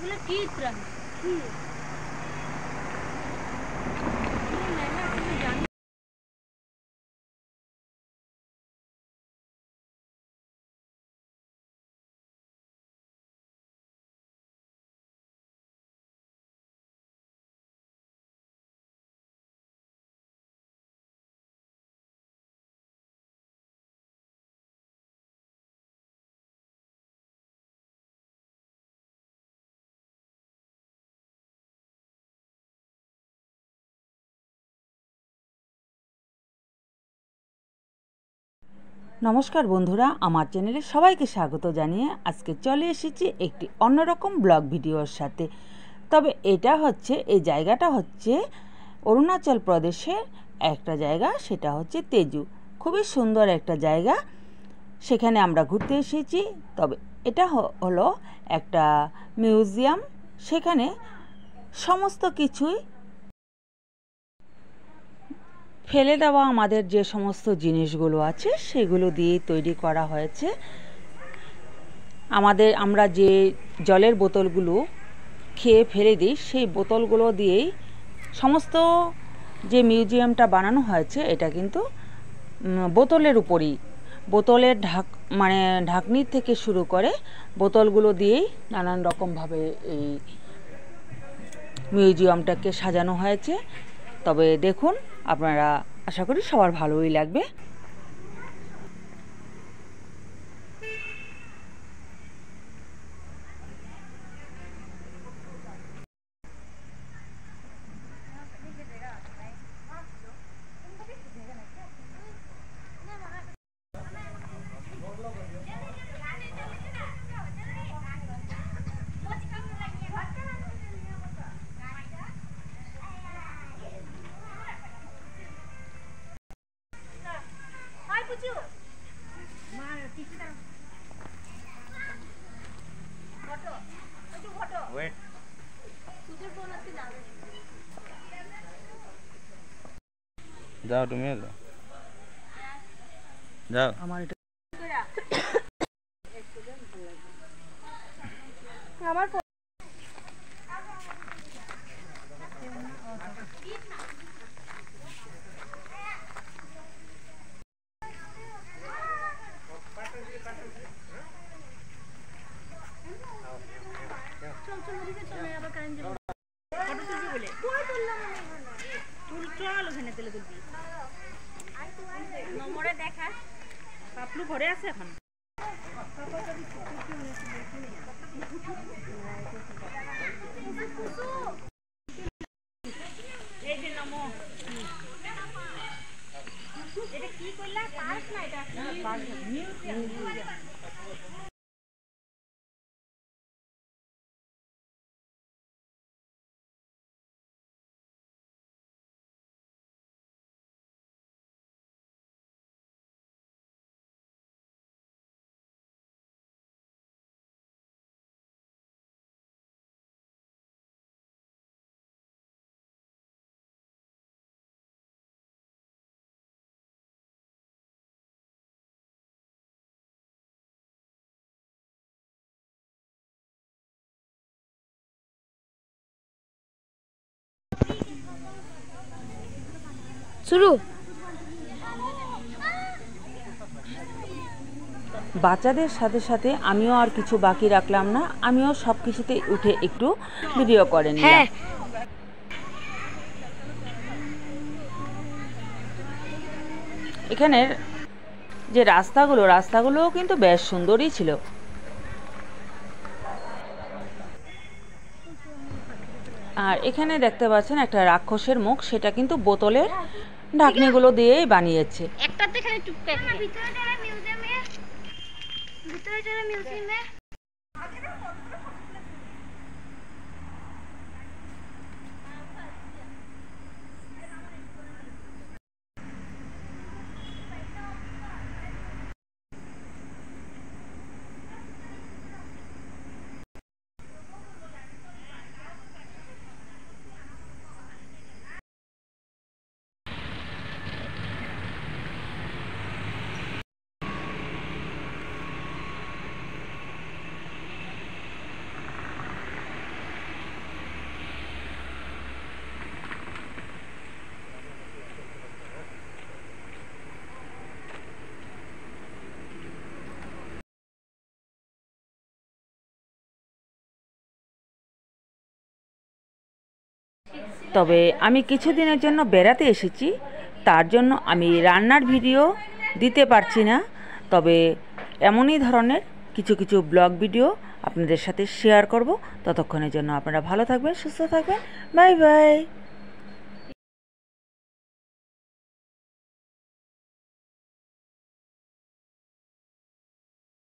এগুলো কি প্রাণী? কি নমস্কার বন্ধুরা, আমার চ্যানেলে সবাইকে স্বাগত জানিয়ে আজকে চলে এসেছি একটি অন্যরকম ব্লগ ভিডিওর সাথে। তবে এই জায়গাটা হচ্ছে অরুণাচল প্রদেশের একটা জায়গা, সেটা হচ্ছে তেজু। খুবই সুন্দর একটা জায়গা, সেখানে আমরা ঘুরতে এসেছি। তবে এটা হলো একটা মিউজিয়াম, সেখানে সমস্ত কিছুই ফেলে দেওয়া আমাদের যে সমস্ত জিনিসগুলো আছে সেগুলো দিয়ে তৈরি করা হয়েছে। আমরা যে জলের বোতলগুলো খেয়ে ফেলে দিই, সেই বোতলগুলো দিয়েই সমস্ত যে মিউজিয়ামটা বানানো হয়েছে। এটা কিন্তু বোতলের উপরই, বোতলের ঢাকনির থেকে শুরু করে বোতলগুলো দিয়েই নানান রকমভাবে এই মিউজিয়ামটাকে সাজানো হয়েছে। তবে দেখুন, আপনারা আশা করি সবার ভালোই লাগবে। যাও, তুমি যাও। আমার এটা দেখা পাপলু ঘরে আছে এখন। এই যে নমো, এটা কি কইলা? পার্ক না, এটা পার্ক মিউজিয়াম। শুরু। বাচ্চাদের সাথে সাথে আমিও আর কিছু বাকি রাখলাম না, আমিও সব কিছুতে উঠে একটু ভিডিও করে নিলাম। এখানের যে রাস্তাগুলোও কিন্তু বেশ সুন্দরই ছিল। আর এখানে দেখতে পাচ্ছেন একটা রাক্ষসের মুখ, সেটা কিন্তু বোতলের ঢাকনিগুলো দিয়েই বানিয়েছে। একটাতে খালি টুকটা ভিতরে যারা মিউজিয়ামে তবে আমি কিছুদিনের জন্য বেড়াতে এসেছি, তার জন্য আমি রান্নার ভিডিও দিতে পারছি না। তবে এমনই ধরনের কিছু কিছু ব্লগ ভিডিও আপনাদের সাথে শেয়ার করব। ততক্ষণের জন্য আপনারা ভালো থাকবেন, সুস্থ থাকবেন। Bye bye.